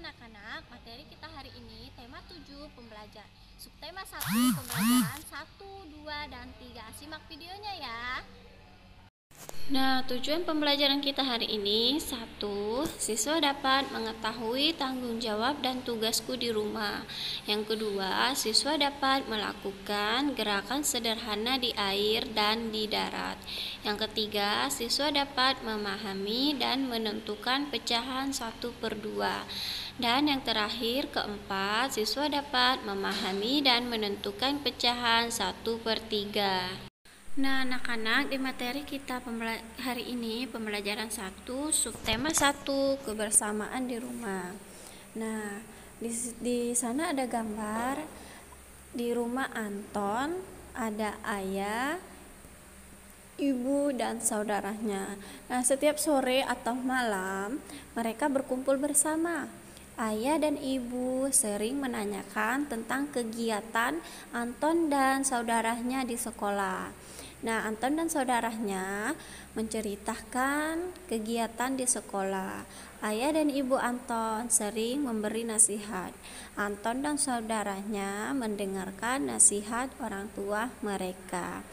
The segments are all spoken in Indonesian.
anak-anak, materi kita hari ini tema 7 pembelajaran. Subtema 1 pembelajaran 1, 2, dan 3. Simak videonya ya. Nah, tujuan pembelajaran kita hari ini: 1. Siswa dapat mengetahui tanggung jawab dan tugasku di rumah. Yang kedua, siswa dapat melakukan gerakan sederhana di air dan di darat. Yang ketiga, siswa dapat memahami dan menentukan pecahan 1/2. Dan yang terakhir, keempat, siswa dapat memahami dan menentukan pecahan 1/3. Nah, anak-anak, di materi kita hari ini pembelajaran 1, subtema 1, kebersamaan di rumah. Nah, di sana ada gambar di rumah Anton, ada ayah, ibu, dan saudaranya. Nah, setiap sore atau malam mereka berkumpul bersama. Ayah dan ibu sering menanyakan tentang kegiatan Anton dan saudaranya di sekolah. Nah, Anton dan saudaranya menceritakan kegiatan di sekolah. Ayah dan ibu Anton sering memberi nasihat. Anton dan saudaranya mendengarkan nasihat orang tua mereka.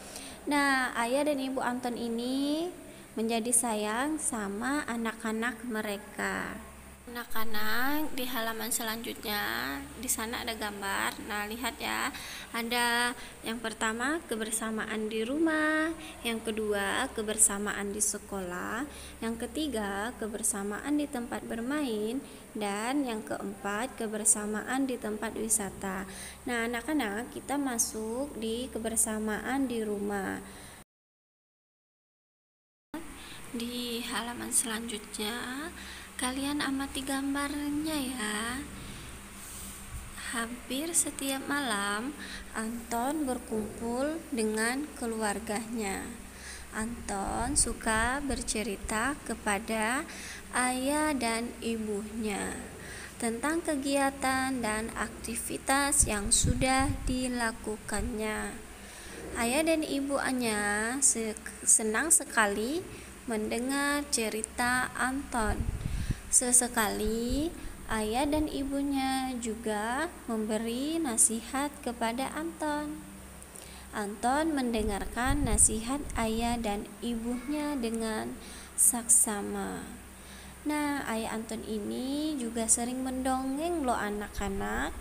Nah, ayah dan ibu Anton ini menjadi sayang sama anak-anak mereka. Anak-anak, di halaman selanjutnya di sana ada gambar. Nah, lihat ya. Ada yang pertama kebersamaan di rumah, yang kedua kebersamaan di sekolah, yang ketiga kebersamaan di tempat bermain, dan yang keempat kebersamaan di tempat wisata. Nah, anak-anak, kita masuk di kebersamaan di rumah. Di halaman selanjutnya kalian amati gambarnya ya. Hampir setiap malam Anton berkumpul dengan keluarganya. Anton suka bercerita kepada ayah dan ibunya tentang kegiatan dan aktivitas yang sudah dilakukannya. Ayah dan ibunya senang sekali mendengar cerita Anton. Sesekali ayah dan ibunya juga memberi nasihat kepada Anton. Anton mendengarkan nasihat ayah dan ibunya dengan saksama. Nah, ayah Anton ini juga sering mendongeng loh anak-anak.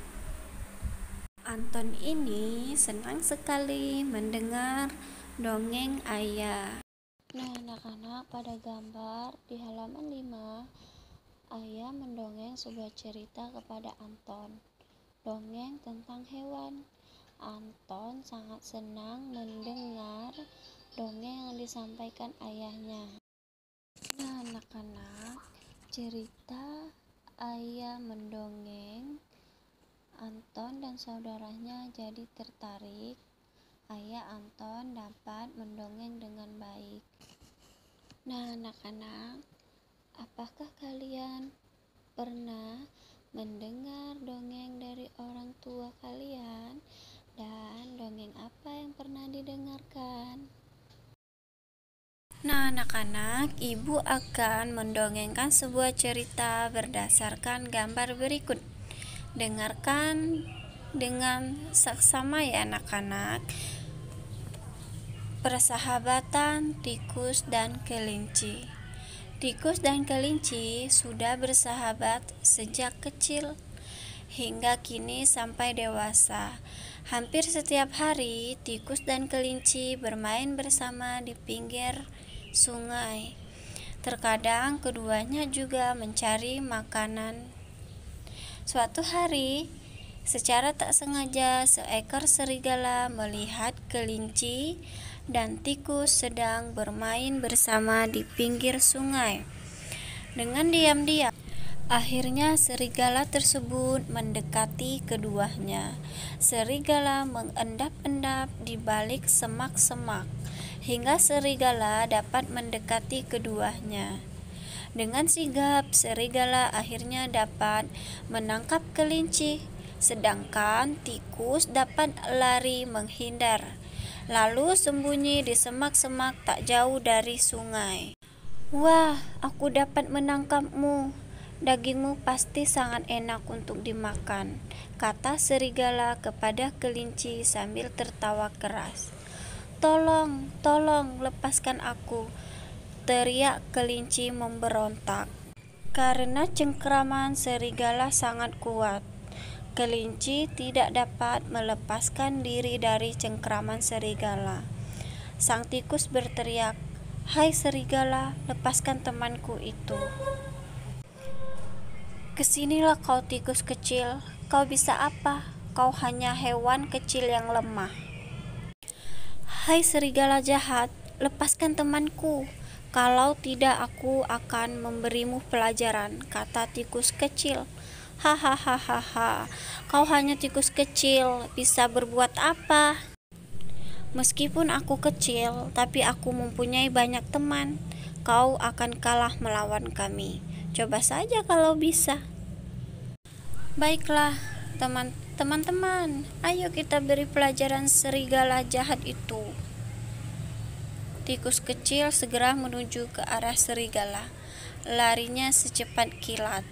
Anton ini senang sekali mendengar dongeng ayah. Nah, anak-anak, pada gambar di halaman 5, ayah mendongeng sebuah cerita kepada Anton. Dongeng tentang hewan. Anton sangat senang mendengar dongeng yang disampaikan ayahnya. Nah, anak-anak, cerita ayah mendongeng, Anton dan saudaranya jadi tertarik. Ayah Anton dapat mendongeng dengan baik. Nah, anak-anak, apakah kalian pernah mendengar dongeng dari orang tua kalian? Dan dongeng apa yang pernah didengarkan? Nah, anak-anak, ibu akan mendongengkan sebuah cerita berdasarkan gambar berikut. Dengarkan dengan saksama ya anak-anak. Persahabatan tikus dan kelinci. Tikus dan kelinci sudah bersahabat sejak kecil hingga kini sampai dewasa. Hampir setiap hari tikus dan kelinci bermain bersama di pinggir sungai. Terkadang keduanya juga mencari makanan. Suatu hari, secara tak sengaja seekor serigala melihat kelinci dan tikus sedang bermain bersama di pinggir sungai. Dengan diam-diam, akhirnya serigala tersebut mendekati keduanya. Serigala mengendap-endap di balik semak-semak hingga serigala dapat mendekati keduanya. Dengan sigap, serigala akhirnya dapat menangkap kelinci, sedangkan tikus dapat lari menghindar, lalu sembunyi di semak-semak tak jauh dari sungai. "Wah, aku dapat menangkapmu," Dagingmu pasti sangat enak untuk dimakan, kata serigala kepada kelinci sambil tertawa keras. Tolong, tolong, lepaskan aku, teriak kelinci memberontak. Karena cengkraman serigala sangat kuat, kelinci tidak dapat melepaskan diri dari cengkraman serigala. Sang tikus berteriak, "Hai serigala, lepaskan temanku itu." "Kesinilah kau tikus kecil, kau bisa apa? Kau hanya hewan kecil yang lemah." "Hai serigala jahat, lepaskan temanku. Kalau tidak aku akan memberimu pelajaran," kata tikus kecil. "Hahaha, kau hanya tikus kecil, bisa berbuat apa? Meskipun aku kecil, tapi aku mempunyai banyak teman. Kau akan kalah melawan kami. Coba saja kalau bisa." "Baiklah, teman-teman, ayo kita beri pelajaran serigala jahat itu." Tikus kecil segera menuju ke arah serigala, larinya secepat kilat.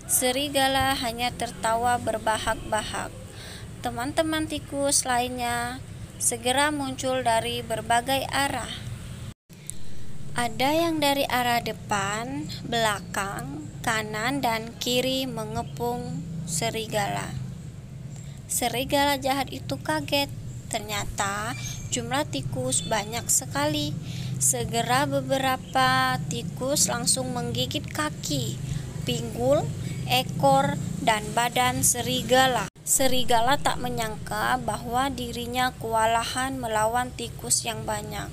Serigala hanya tertawa berbahak-bahak. Teman-teman tikus lainnya segera muncul dari berbagai arah. Ada yang dari arah depan, belakang, kanan, dan kiri mengepung serigala. Serigala jahat itu kaget. Ternyata jumlah tikus banyak sekali. Segera beberapa tikus langsung menggigit kaki, pinggul, ekor, dan badan serigala. Serigala tak menyangka bahwa dirinya kewalahan melawan tikus yang banyak.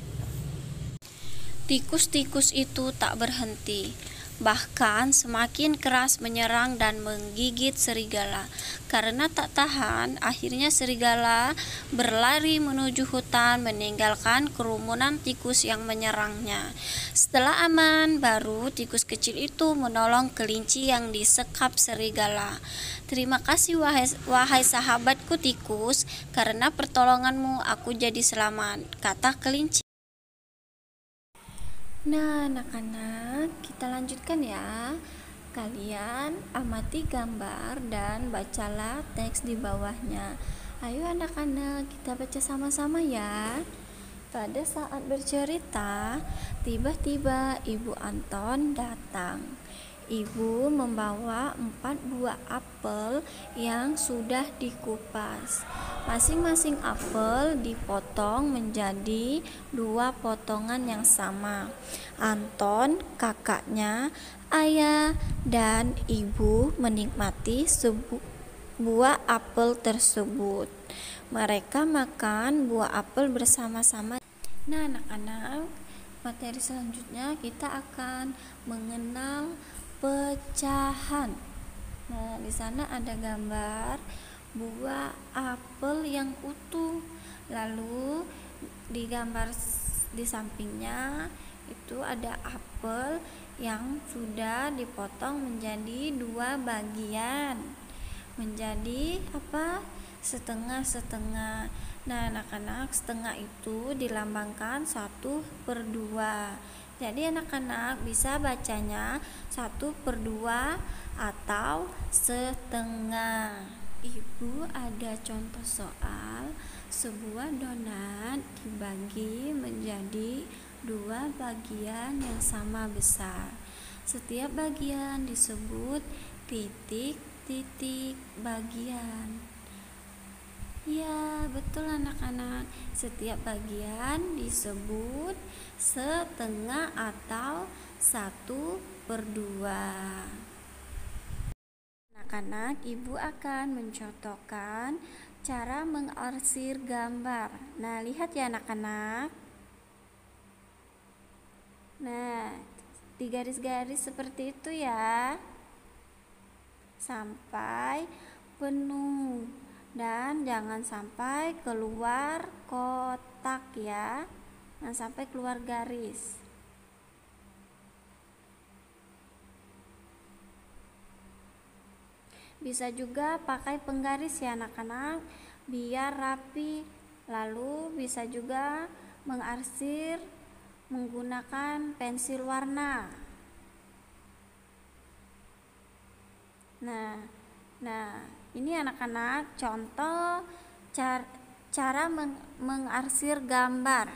Tikus-tikus itu tak berhenti, bahkan semakin keras menyerang dan menggigit serigala. Karena tak tahan, akhirnya serigala berlari menuju hutan meninggalkan kerumunan tikus yang menyerangnya. Setelah aman, baru tikus kecil itu menolong kelinci yang disekap serigala. "Terima kasih wahai sahabatku tikus, karena pertolonganmu aku jadi selamat," kata kelinci. Nah, anak-anak, kita lanjutkan ya. Kalian amati gambar dan bacalah teks di bawahnya. Ayo anak-anak, kita baca sama-sama ya. Pada saat bercerita, tiba-tiba Ibu Anton datang. Ibu membawa 4 buah apel yang sudah dikupas. Masing-masing apel dipotong menjadi 2 potongan yang sama. Anton, kakaknya, ayah, dan ibu menikmati sebuah apel tersebut. Mereka makan buah apel bersama-sama. Nah, anak-anak, materi selanjutnya kita akan mengenal pecahan. Nah, di sana ada gambar buah apel yang utuh. Lalu di gambar di sampingnya itu ada apel yang sudah dipotong menjadi 2 bagian. Menjadi apa? Setengah-setengah. Nah, anak-anak, setengah itu dilambangkan 1/2. Jadi anak-anak bisa bacanya 1/2 atau setengah. Ibu ada contoh soal. Sebuah donat dibagi menjadi 2 bagian yang sama besar. Setiap bagian disebut titik-titik bagian. Ya, betul anak-anak. Setiap bagian disebut setengah atau 1/2. Anak-anak, ibu akan mencontohkan cara mengarsir gambar. Nah, lihat ya anak-anak. Nah, di garis-garis seperti itu ya. Sampai penuh. Dan jangan sampai keluar kotak ya. Jangan sampai keluar garis. Bisa juga pakai penggaris ya anak-anak, biar rapi. Lalu bisa juga mengarsir menggunakan pensil warna. Nah, ini anak-anak contoh cara mengarsir gambar.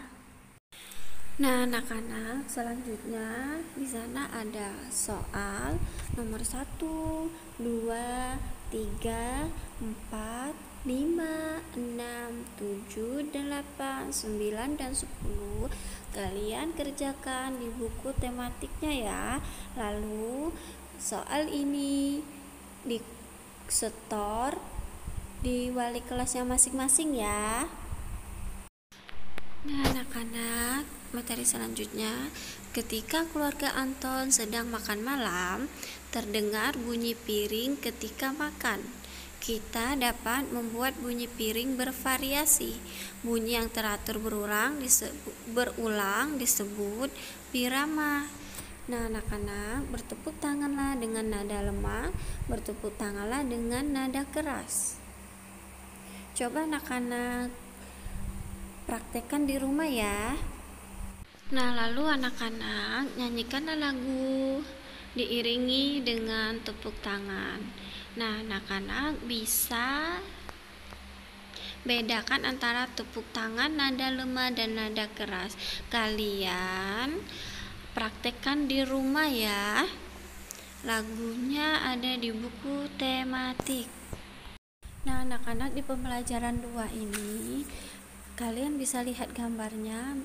Nah, anak-anak, selanjutnya di sana ada soal nomor 1, 2, 3, 4, 5, 6, 7, 8, 9, dan 10. Kalian kerjakan di buku tematiknya ya. Lalu soal ini disetor di wali kelasnya masing-masing ya. Nah, anak-anak, materi selanjutnya, ketika keluarga Anton sedang makan malam, terdengar bunyi piring ketika makan. Kita dapat membuat bunyi piring bervariasi. Bunyi yang teratur berulang disebut birama. Nah, anak-anak, bertepuk tanganlah dengan nada lemah, bertepuk tanganlah dengan nada keras. Coba anak-anak praktekkan di rumah ya. Nah, lalu anak-anak nyanyikanlah lagu diiringi dengan tepuk tangan. Nah, anak-anak bisa bedakan antara tepuk tangan nada lemah dan nada keras. Kalian praktekkan di rumah ya. Lagunya ada di buku tematik. Nah, anak-anak, di pembelajaran 2 ini kalian bisa lihat gambarnya.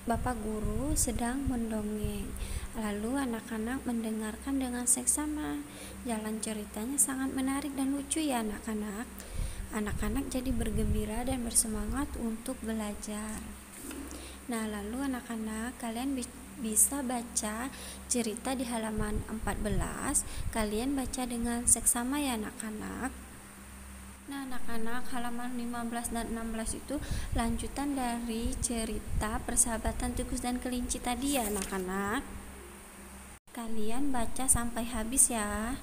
Bapak guru sedang mendongeng, lalu anak-anak mendengarkan dengan seksama. Jalan ceritanya sangat menarik dan lucu ya anak-anak. Anak-anak jadi bergembira dan bersemangat untuk belajar. Nah, lalu anak-anak, kalian bisa baca cerita di halaman 14. Kalian baca dengan seksama ya anak-anak. Nah, anak-anak, halaman 15 dan 16 itu lanjutan dari cerita persahabatan tikus dan kelinci tadi ya anak-anak. Kalian baca sampai habis ya.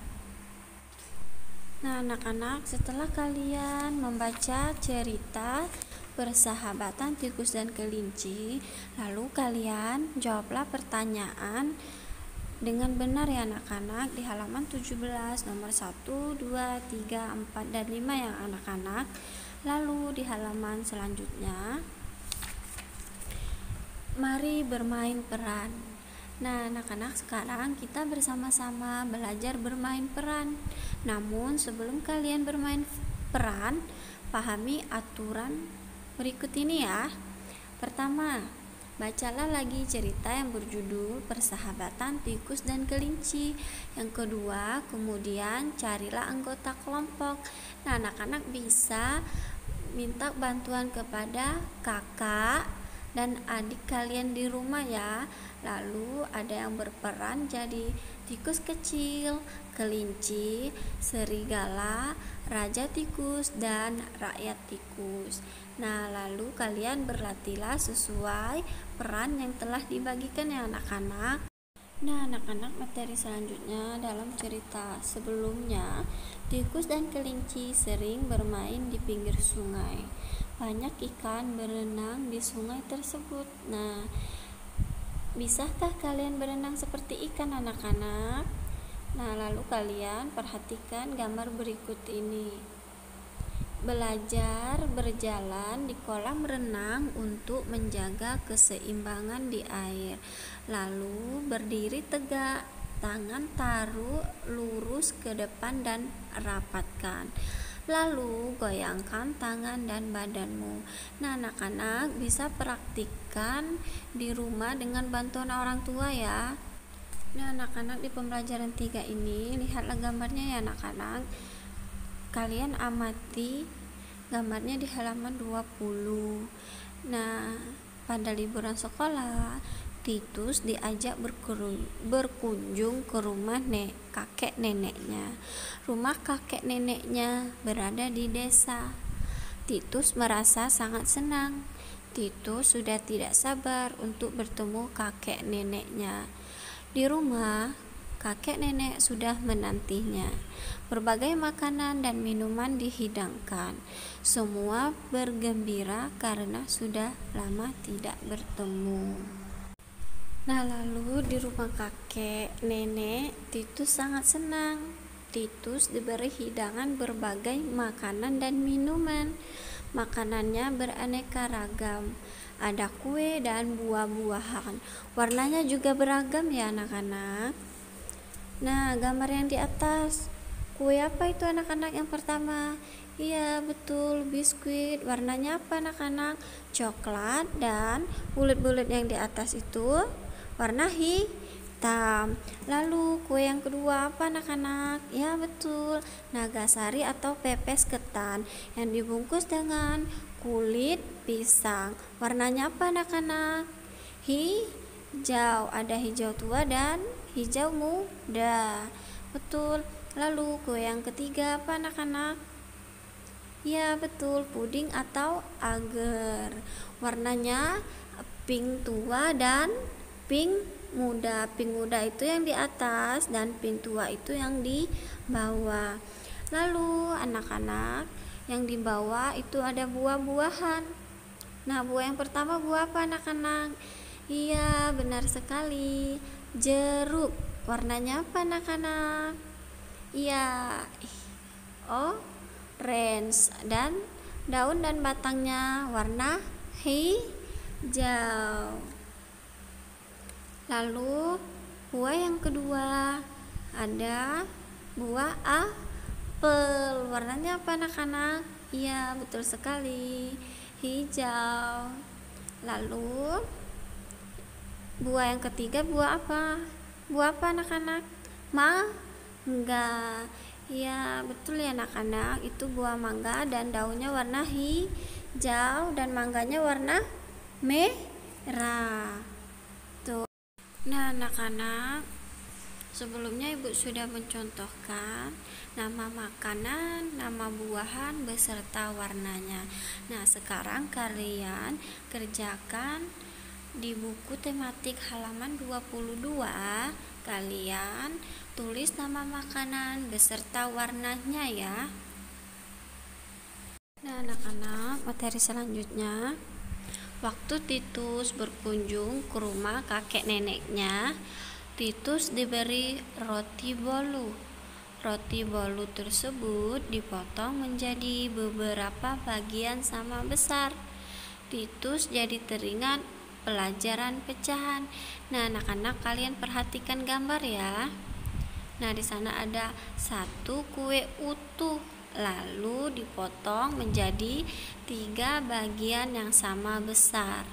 Nah, anak-anak, setelah kalian membaca cerita persahabatan tikus dan kelinci, lalu kalian jawablah pertanyaan dengan benar ya anak-anak di halaman 17 nomor 1, 2, 3, 4, dan 5 ya anak-anak. Lalu di halaman selanjutnya, mari bermain peran. Nah, anak-anak, sekarang kita bersama-sama belajar bermain peran. Namun sebelum kalian bermain peran, pahami aturan berikut ini ya. Pertama, bacalah lagi cerita yang berjudul Persahabatan Tikus dan Kelinci. Yang kedua, kemudian carilah anggota kelompok. Nah, anak-anak bisa minta bantuan kepada kakak dan adik kalian di rumah ya. Lalu ada yang berperan jadi tikus kecil, kelinci, serigala, raja tikus, dan rakyat tikus. Nah, lalu kalian berlatihlah sesuai peran yang telah dibagikan ya anak-anak. Nah, anak-anak, materi selanjutnya dalam cerita sebelumnya, tikus dan kelinci sering bermain di pinggir sungai. Banyak ikan berenang di sungai tersebut. Nah, bisakah kalian berenang seperti ikan anak-anak? Nah, lalu kalian perhatikan gambar berikut ini. Belajar berjalan di kolam renang untuk menjaga keseimbangan di air. Lalu berdiri tegak, tangan taruh lurus ke depan dan rapatkan. Lalu goyangkan tangan dan badanmu. Nah, anak-anak bisa praktikkan di rumah dengan bantuan orang tua ya. Nah, anak-anak, di pembelajaran 3 ini lihatlah gambarnya ya anak-anak. Kalian amati gambarnya di halaman 20. Nah, pada liburan sekolah, Titus diajak berkunjung ke rumah kakek neneknya. Rumah kakek neneknya berada di desa. Titus merasa sangat senang. Titus sudah tidak sabar untuk bertemu kakek neneknya. Di rumah, kakek nenek sudah menantinya. Berbagai makanan dan minuman dihidangkan. Semua bergembira karena sudah lama tidak bertemu. Nah, lalu di rumah kakek nenek, Titus sangat senang. Titus diberi hidangan berbagai makanan dan minuman. Makanannya beraneka ragam. Ada kue dan buah-buahan. Warnanya juga beragam ya anak-anak. Nah, gambar yang di atas. Kue apa itu anak-anak yang pertama? Iya, betul, biskuit. Warnanya apa anak-anak? Coklat, dan bulat-bulat yang di atas itu warna hitam. Lalu kue yang kedua apa anak-anak? Ya, betul, nagasari atau pepes ketan yang dibungkus dengan kulit pisang. Warnanya apa anak-anak? Hijau, ada hijau tua dan hijau muda. Betul. Lalu kue yang ketiga apa anak-anak? Ya, betul, puding atau agar. Warnanya pink tua dan pink muda. Pink muda itu yang di atas dan pink tua itu yang di bawah. Lalu anak-anak, yang di bawah itu ada buah-buahan. Nah, buah yang pertama buah apa anak-anak? Iya, benar sekali, jeruk. Warnanya apa anak-anak? Iya, orange, dan daun dan batangnya warna hijau. Lalu buah yang kedua ada buah apel. Warnanya apa anak-anak? Iya, betul sekali, hijau. Lalu buah yang ketiga buah apa? Buah apa anak-anak? Mangga. Ya, betul ya anak-anak, itu buah mangga dan daunnya warna hijau dan mangganya warna merah. Tuh. Nah, anak-anak, sebelumnya Ibu sudah mencontohkan nama makanan, nama buahan beserta warnanya. Nah, sekarang kalian kerjakan di buku tematik halaman 22, kalian tulis nama makanan beserta warnanya ya. Nah, anak-anak, materi selanjutnya, waktu Titus berkunjung ke rumah kakek neneknya, Titus diberi roti bolu. Roti bolu tersebut dipotong menjadi beberapa bagian sama besar. Titus jadi teringat pelajaran pecahan. Nah, anak-anak, kalian perhatikan gambar ya. Nah, di sana ada satu kue utuh, lalu dipotong menjadi 3 bagian yang sama besar.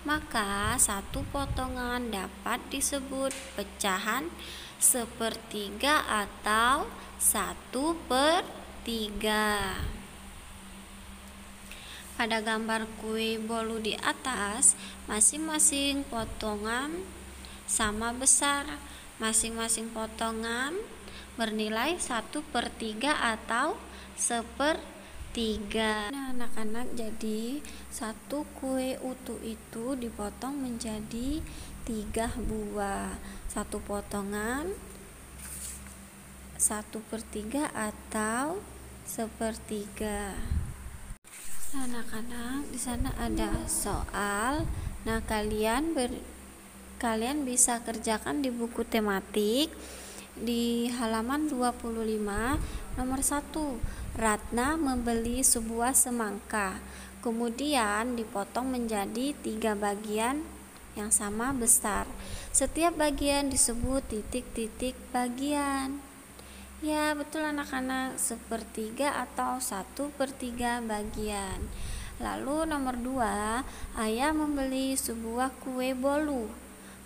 Maka satu potongan dapat disebut pecahan sepertiga atau 1/3. Pada gambar kue bolu di atas, masing-masing potongan sama besar. Masing-masing potongan bernilai 1/3 atau 1/3. Nah, anak-anak, jadi satu kue utuh itu dipotong menjadi 3 buah. Satu potongan 1/3 atau 1/3. Nah, anak-anak, di sana ada soal. Nah, kalian bisa kerjakan di buku tematik di halaman 25. Nomor 1, Ratna membeli sebuah semangka, kemudian dipotong menjadi 3 bagian yang sama besar. Setiap bagian disebut titik-titik bagian. Ya, betul anak-anak, 1/3 atau 1/3 bagian. Lalu nomor 2, ayah membeli sebuah kue bolu.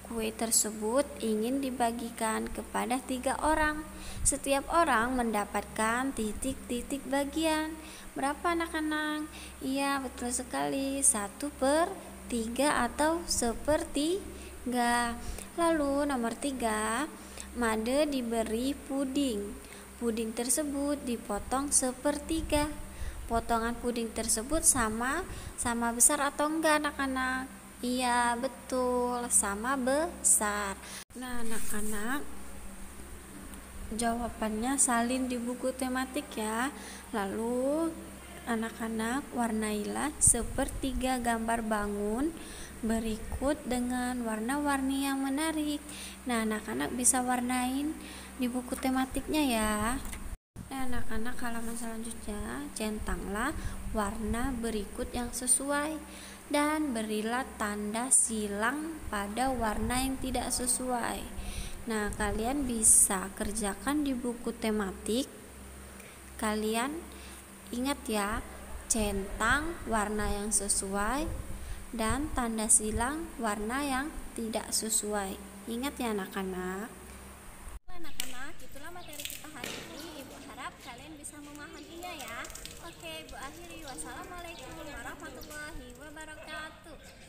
Kue tersebut ingin dibagikan kepada 3 orang. Setiap orang mendapatkan titik-titik bagian. Berapa anak-anak? Iya, betul sekali, 1/3 atau 1/3. Lalu nomor 3, Made diberi puding. Puding tersebut dipotong 1/3. Potongan puding tersebut sama besar atau enggak anak-anak? Iya, betul, sama besar. Nah, anak-anak, jawabannya salin di buku tematik ya. Lalu anak-anak, warnailah 1/3 gambar bangun, berikut dengan warna-warni yang menarik. Nah, anak-anak bisa warnain di buku tematiknya ya. Nah, anak-anak, halaman selanjutnya centanglah warna berikut yang sesuai dan berilah tanda silang pada warna yang tidak sesuai. Nah, kalian bisa kerjakan di buku tematik. Kalian ingat ya, centang warna yang sesuai dan tanda silang warna yang tidak sesuai. Ingat ya anak-anak. Anak-anak, itulah materi kita hari ini. Ibu harap kalian bisa memahaminya ya. Oke, Ibu akhiri. Wassalamualaikum warahmatullahi wabarakatuh.